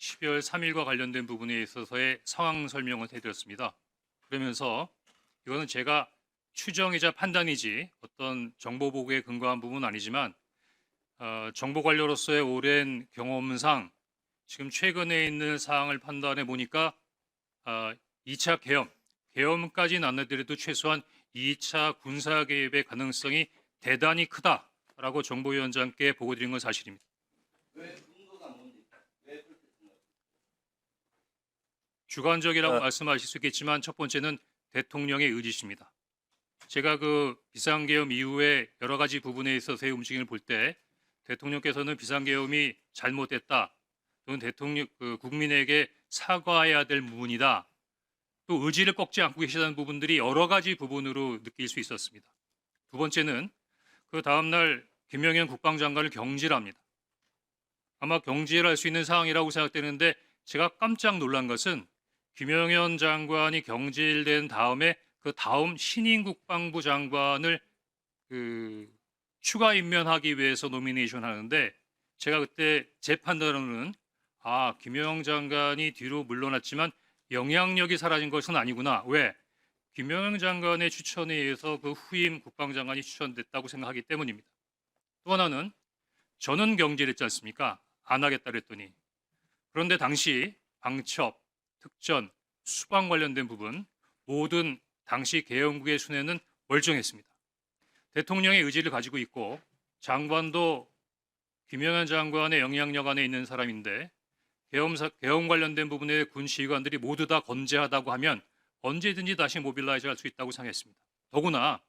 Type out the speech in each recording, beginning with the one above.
12월 3일과 관련된 부분에 있어서의 상황 설명을 해드렸습니다. 그러면서 이거는 제가 추정이자 판단이지 어떤 정보 보고에 근거한 부분은 아니지만 정보 관료로서의 오랜 경험상 지금 최근에 있는 사항을 판단해 보니까 2차 계엄까지는 안 하더라도 최소한 2차 군사 개입의 가능성이 대단히 크다라고 정보위원장께 보고드린 건 사실입니다. 주관적이라고 말씀하실 수 있겠지만 첫 번째는 대통령의 의지십니다. 제가 그 비상계엄 이후에 여러 가지 부분에 있어서의 움직임을 볼 때 대통령께서는 비상계엄이 잘못됐다 또는 대통령 국민에게 사과해야 될 부분이다 또 의지를 꺾지 않고 계시다는 부분들이 여러 가지 부분으로 느낄 수 있었습니다. 두 번째는 그 다음날 김영현 국방장관을 경질합니다. 아마 경질할 수 있는 상황이라고 생각되는데 제가 깜짝 놀란 것은 김영현 장관이 경질된 다음에 그 다음 신임 국방부 장관을 추가 임명하기 위해서 노미네이션 하는데 제가 그때 제 판단으로는 김영현 장관이 뒤로 물러났지만 영향력이 사라진 것은 아니구나. 왜? 김영현 장관의 추천에 의해서 그 후임 국방장관이 추천됐다고 생각하기 때문입니다. 또 하나는 저는 경질했지 않습니까? 안 하겠다 그랬더니. 그런데 당시 방첩, 특전, 수방 관련된 부분 모든 당시 계엄국의 순회는 멀쩡했습니다. 대통령의 의지를 가지고 있고 장관도 김영현 장관의 영향력 안에 있는 사람인데 계엄 관련된 부분에 군 지휘관들이 모두 다 건재하다고 하면 언제든지 다시 모빌라이즈 할 수 있다고 생각했습니다. 더구나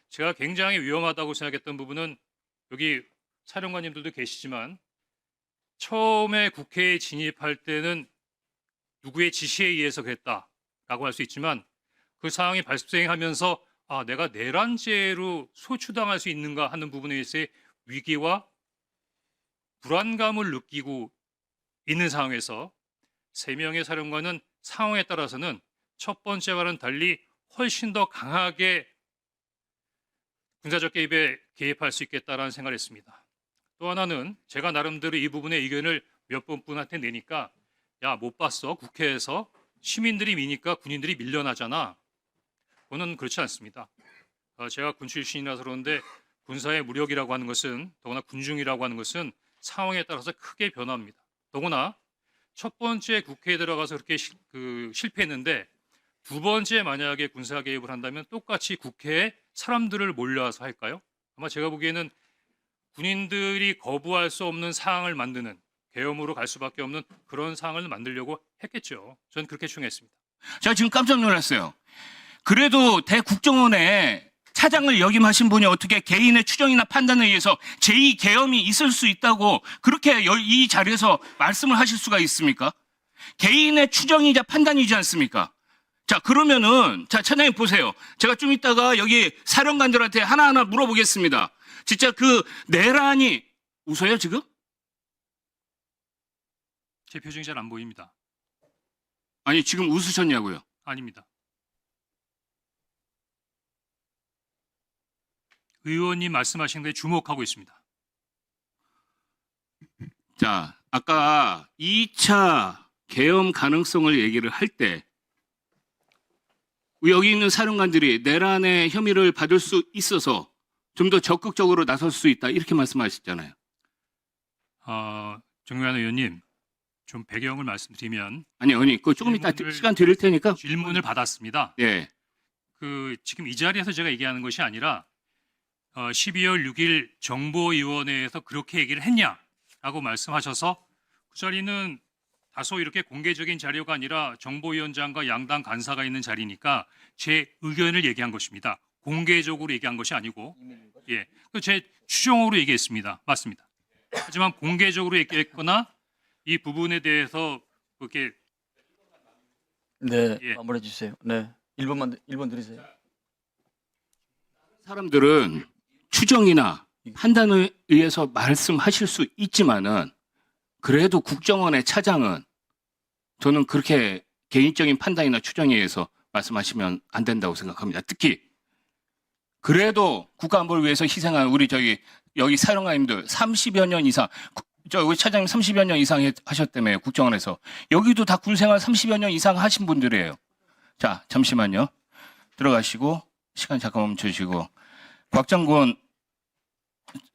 제가 굉장히 위험하다고 생각했던 부분은 여기 사령관님들도 계시지만 처음에 국회에 진입할 때는 누구의 지시에 의해서 그랬다라고 할 수 있지만 그 상황이 발생하면서 내가 내란죄로 소추당할 수 있는가 하는 부분에 있어서의 위기와 불안감을 느끼고 있는 상황에서 3명의 사령관은 상황에 따라서는 첫 번째와는 달리 훨씬 더 강하게 군사적 개입에 개입할 수 있겠다라는 생각을 했습니다. 또 하나는 제가 나름대로 이 부분의 의견을 몇 분한테 내니까 못 봤어? 국회에서 시민들이 미니까 군인들이 밀려나잖아. 그거는 그렇지 않습니다. 제가 군 출신이라서 그런데 군사의 무력이라고 하는 것은 더구나 군중이라고 하는 것은 상황에 따라서 크게 변합니다. 더구나 첫 번째 국회에 들어가서 그렇게 실패했는데 두 번째 만약에 군사 개입을 한다면 똑같이 국회에 사람들을 몰려와서 할까요? 아마 제가 보기에는 군인들이 거부할 수 없는 상황을 만드는 계엄으로 갈 수밖에 없는 그런 상황을 만들려고 했겠죠. 저는 그렇게 추정했습니다. 제가 지금 깜짝 놀랐어요. 그래도 대국정원에 차장을 역임하신 분이 어떻게 개인의 추정이나 판단에 의해서 제2계엄이 있을 수 있다고 그렇게 이 자리에서 말씀을 하실 수가 있습니까? 개인의 추정이자 판단이지 않습니까? 자, 그러면은 차장님 보세요. 제가 좀 이따가 여기 사령관들한테 하나하나 물어보겠습니다. 진짜 그 내란이 웃어요 지금? 제 표정이 잘 안 보입니다. 아니 지금 웃으셨냐고요? 아닙니다. 의원님 말씀하신 것에 주목하고 있습니다. 자, 아까 2차 계엄 가능성을 얘기를 할 때 여기 있는 사령관들이 내란의 혐의를 받을 수 있어서 좀 더 적극적으로 나설 수 있다 이렇게 말씀하셨잖아요. 정유한 의원님, 좀 배경을 말씀드리면 아니 그거 조금 이따 시간 드릴 테니까 질문을 받았습니다. 예. 지금 이 자리에서 제가 얘기하는 것이 아니라 12월 6일 정보위원회에서 그렇게 얘기를 했냐라고 말씀하셔서 그 자리는 다소 이렇게 공개적인 자료가 아니라 정보위원장과 양당 간사가 있는 자리니까 제 의견을 얘기한 것입니다. 공개적으로 얘기한 것이 아니고 제 추정으로 얘기했습니다. 맞습니다. 하지만 공개적으로 얘기했거나 이 부분에 대해서 그렇게 마무리해 주세요. 1번 드리세요. 사람들은 추정이나 판단에 의해서 말씀하실 수 있지만은 그래도 국정원의 차장은 저는 그렇게 개인적인 판단이나 추정에 의해서 말씀하시면 안 된다고 생각합니다. 특히 그래도 국가 안보를 위해서 희생한 우리 여기 사령관님들 30여 년 이상 우리 차장님 30여 년 이상 하셨다며요. 국정원에서. 여기도 다 군생활 30여 년 이상 하신 분들이에요. 자, 잠시만요. 들어가시고 시간 잠깐 멈춰주시고 곽정곤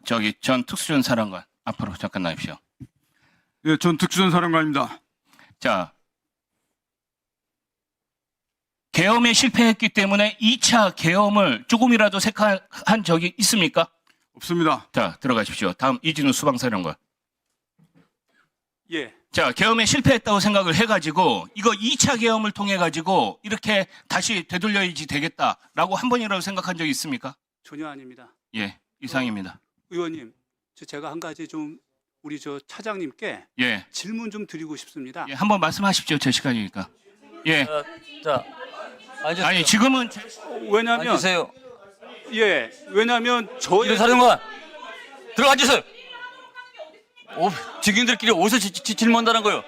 전 특수전사령관 앞으로 잠깐 나십시오. 예, 전 특수전사령관입니다. 자, 계엄에 실패했기 때문에 2차 계엄을 조금이라도 색한 적이 있습니까? 없습니다. 자, 들어가십시오. 다음 이진우 수방사령관. 예. 자, 계엄에 실패했다고 생각을 해가지고 이거 2차 계엄을 통해 가지고 이렇게 다시 되돌려야지 되겠다라고 한 번이라도 생각한 적이 있습니까? 전혀 아닙니다. 예, 이상입니다. 의원님, 제가 한 가지 좀 우리 차장님께 예, 질문 좀 드리고 싶습니다. 예, 한번 말씀하십시오. 제 시간이니까. 예, 자, 앉으세요. 아니 지금은 왜냐하면 앉으세요. 왜냐하면 저의 이런 사령관 들어가 앉으세요. 증인들끼리 어디서 질문한다는 거요?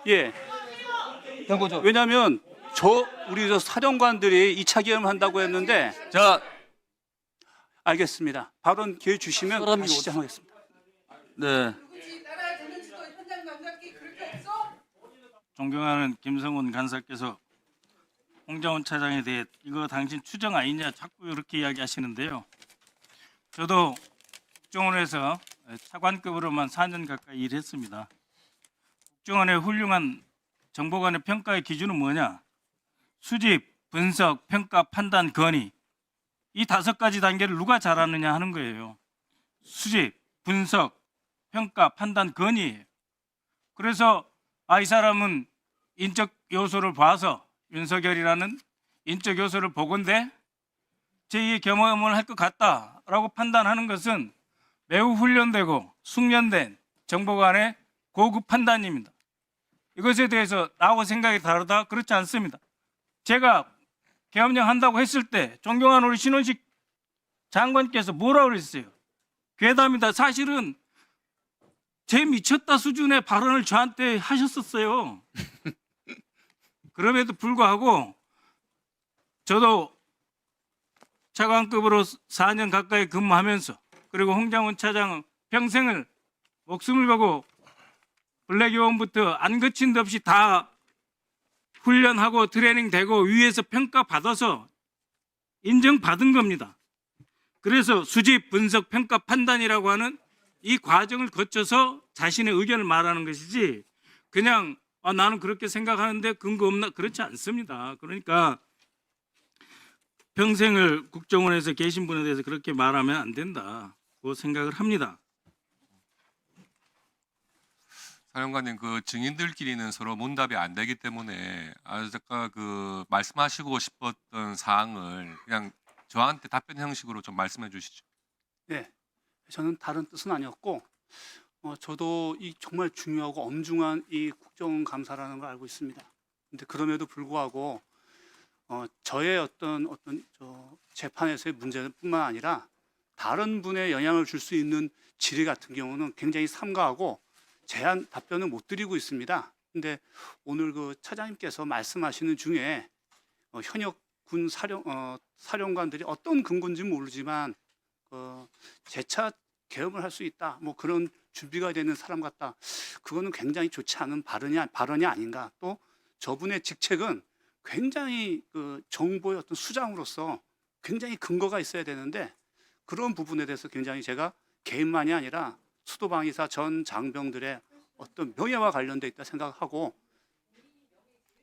예, 경고죠. 왜냐하면 우리 사령관들이 2차 계엄을 한다고 했는데 자, 알겠습니다. 발언 기회 주시면 사람이 다시 시작하겠습니다. 네. 나라의 전면지도 현장 감각이 그렇게 없어? 존경하는 김성훈 간사께서 홍장훈 차장에 대해 이거 당신 추정 아니냐 자꾸 이렇게 이야기하시는데요. 저도 국정원에서 차관급으로만 4년 가까이 일했습니다. 국정원의 훌륭한 정보관의 평가의 기준은 뭐냐? 수집, 분석, 평가, 판단, 건의 이 5가지 단계를 누가 잘하느냐 하는 거예요. 수집, 분석, 평가, 판단, 건의예요. 그래서 이 사람은 인적 요소를 봐서 윤석열이라는 인적 요소를 보건대 제2의 경험을 할 것 같다라고 판단하는 것은 매우 훈련되고 숙련된 정보관의 고급 판단입니다. 이것에 대해서 나하고 생각이 다르다? 그렇지 않습니다. 제가 계엄령 한다고 했을 때 존경하는 우리 신원식 장관께서 뭐라고 그랬어요? 괴담이다. 사실은 제 미쳤다 수준의 발언을 저한테 하셨었어요. 그럼에도 불구하고 저도 차관급으로 4년 가까이 근무하면서 그리고 홍장훈 차장은 평생을 목숨을 걸고 블랙요원부터 안 거친 데 없이 다 훈련하고 트레이닝되고 위에서 평가받아서 인정받은 겁니다. 그래서 수집, 분석, 평가, 판단이라고 하는 이 과정을 거쳐서 자신의 의견을 말하는 것이지 그냥 나는 그렇게 생각하는데 근거 없나? 그렇지 않습니다. 그러니까 평생을 국정원에서 계신 분에 대해서 그렇게 말하면 안 된다고 생각을 합니다. 사령관님, 그 증인들끼리는 서로 문답이 안 되기 때문에 아까 그 말씀하시고 싶었던 사항을 그냥 저한테 답변 형식으로 좀 말씀해 주시죠. 네, 저는 다른 뜻은 아니었고 저도 이 정말 중요하고 엄중한 이 국정원 감사라는 걸 알고 있습니다. 근데 그럼에도 불구하고 저의 어떤 재판에서의 문제뿐만 아니라 다른 분의 영향을 줄 수 있는 질의 같은 경우는 굉장히 삼가하고 제한 답변을 못 드리고 있습니다. 근데 오늘 그 차장님께서 말씀하시는 중에 현역 군 사령관들이 어떤 근거인지 모르지만 재차 계엄을 할 수 있다. 뭐 그런 준비가 되는 사람 같다. 그거는 굉장히 좋지 않은 발언이 아닌가. 또 저분의 직책은 굉장히 그 정보의 어떤 수장으로서 굉장히 근거가 있어야 되는데 그런 부분에 대해서 굉장히 제가 개인만이 아니라 수도방위사 전 장병들의 어떤 명예와 관련돼 있다 생각하고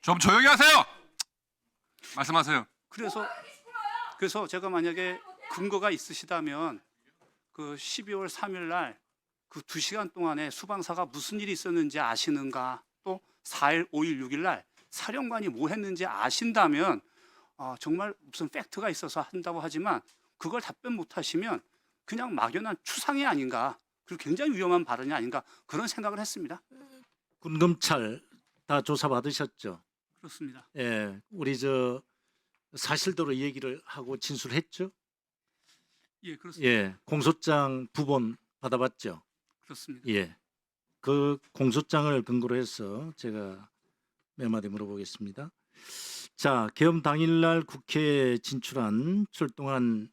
좀 조용히 하세요. 말씀하세요. 그래서 제가 만약에 근거가 있으시다면 그 12월 3일 날 그 2시간 동안에 수방사가 무슨 일이 있었는지 아시는가? 또 4일, 5일, 6일 날 사령관이 뭐 했는지 아신다면 정말 무슨 팩트가 있어서 한다고 하지만 그걸 답변 못 하시면 그냥 막연한 추상이 아닌가. 그리고 굉장히 위험한 발언이 아닌가. 그런 생각을 했습니다. 군검찰 다 조사 받으셨죠? 그렇습니다. 예, 우리 사실대로 얘기를 하고 진술했죠? 예, 그렇습니다. 예, 공소장 2번 받아봤죠? 그렇습니다. 예, 그 공소장을 근거로 해서 제가 몇 마디 물어보겠습니다. 자, 계엄 당일날 국회에 출동한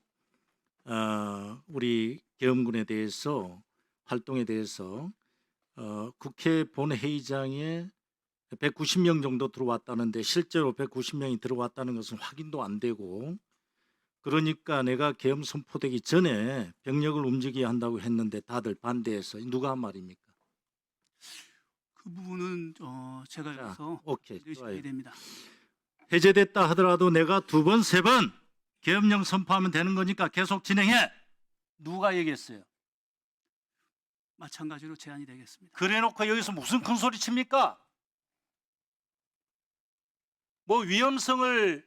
우리 계엄군에 대해서 활동에 대해서 국회 본회의장에 190명 정도 들어왔다는데 실제로 190명이 들어왔다는 것은 확인도 안 되고, 그러니까 내가 계엄 선포되기 전에 병력을 움직여야 한다고 했는데 다들 반대해서 누가 한 말입니까? 그 부분은 제가 자, 여기서 오케이, 드리셔야 좋아요. 됩니다. 해제됐다 하더라도 내가 2번, 3번 계엄령 선포하면 되는 거니까 계속 진행해. 누가 얘기했어요? 마찬가지로 제안이 되겠습니다. 그래놓고 여기서 무슨 큰 소리 칩니까? 뭐 위험성을,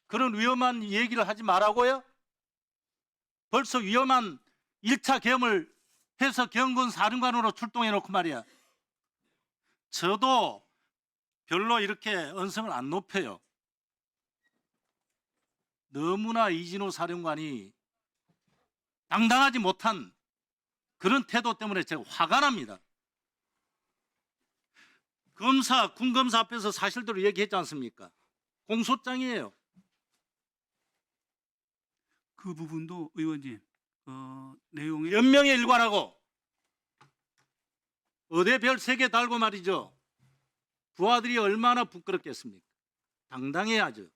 그런 위험한 얘기를 하지 말라고요? 벌써 위험한 1차 계엄을 해서 경군 사령관으로 출동해 놓고 말이야. 저도 별로 이렇게 언성을 안 높여요. 너무나 이진호 사령관이 당당하지 못한 그런 태도 때문에 제가 화가 납니다. 군 검사 앞에서 사실대로 얘기했지 않습니까? 공소장이에요. 그 부분도 의원님 내용에 연명에 일관하고 의대별 3개 달고 말이죠. 부하들이 얼마나 부끄럽겠습니까? 당당해야죠.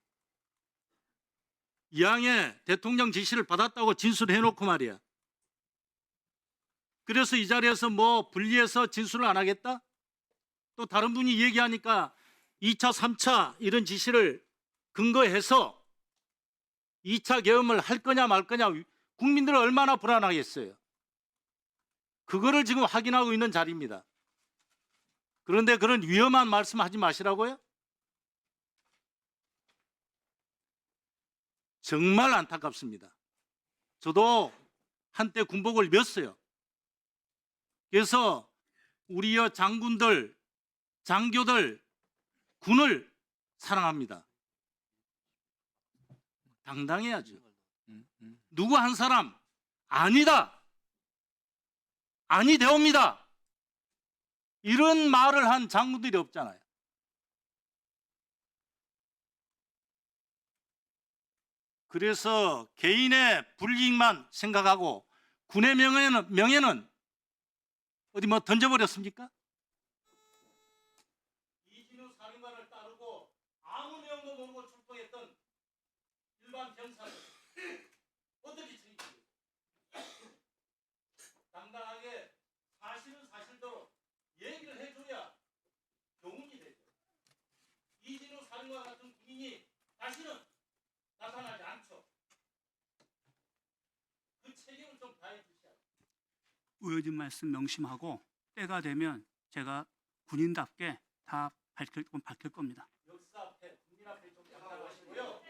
이왕에 대통령 지시를 받았다고 진술해놓고 말이야. 그래서 이 자리에서 뭐 분리해서 진술을 안 하겠다? 또 다른 분이 얘기하니까 2차, 3차 이런 지시를 근거해서 2차 계엄을 할 거냐 말 거냐 국민들은 얼마나 불안하겠어요. 그거를 지금 확인하고 있는 자리입니다. 그런데 그런 위험한 말씀 하지 마시라고요? 정말 안타깝습니다. 저도 한때 군복을 맸어요. 그래서 우리 장군들, 장교들, 군을 사랑합니다. 당당해야죠. 누구 한 사람 아니다, 아니되옵니다, 이런 말을 한 장군들이 없잖아요. 그래서 개인의 불이익만 생각하고 군의 명예는 어디 뭐 던져버렸습니까? 이진우 사령관을 따르고 아무 명도 모르고 출동했던 일반 병사를 어떻게 책임집니까? 당당하게 사실은 사실대로 얘기를 해줘야 교훈이 되죠. 이진우 사령관 같은 군인이 다시는 나타나지 않죠. 그 책임을 좀 다해 주셔야 돼요. 의원님 말씀 명심하고 때가 되면 제가 군인답게 다 밝힐 겁니다. 역사 앞에, 국민 앞에 좀 당당하시고요.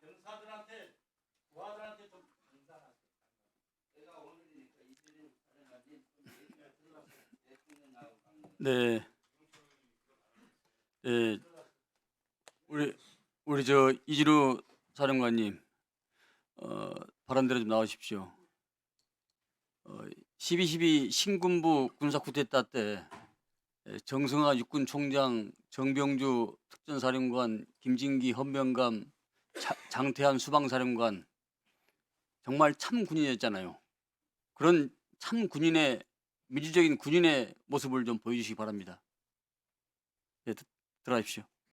병사들한테, 부하들한테 좀 당당하세요. 네. 네. 우리 저 이진우 사령관님 바람대로 좀 나오십시오. 12.12 신군부 군사 쿠데타 때 정성화 육군 총장, 정병주 특전사령관, 김진기 헌병감, 장태한 수방사령관, 정말 참 군인이었잖아요. 그런 참 군인의, 민주적인 군인의 모습을 좀 보여주시기 바랍니다. 네, 들어가십시오.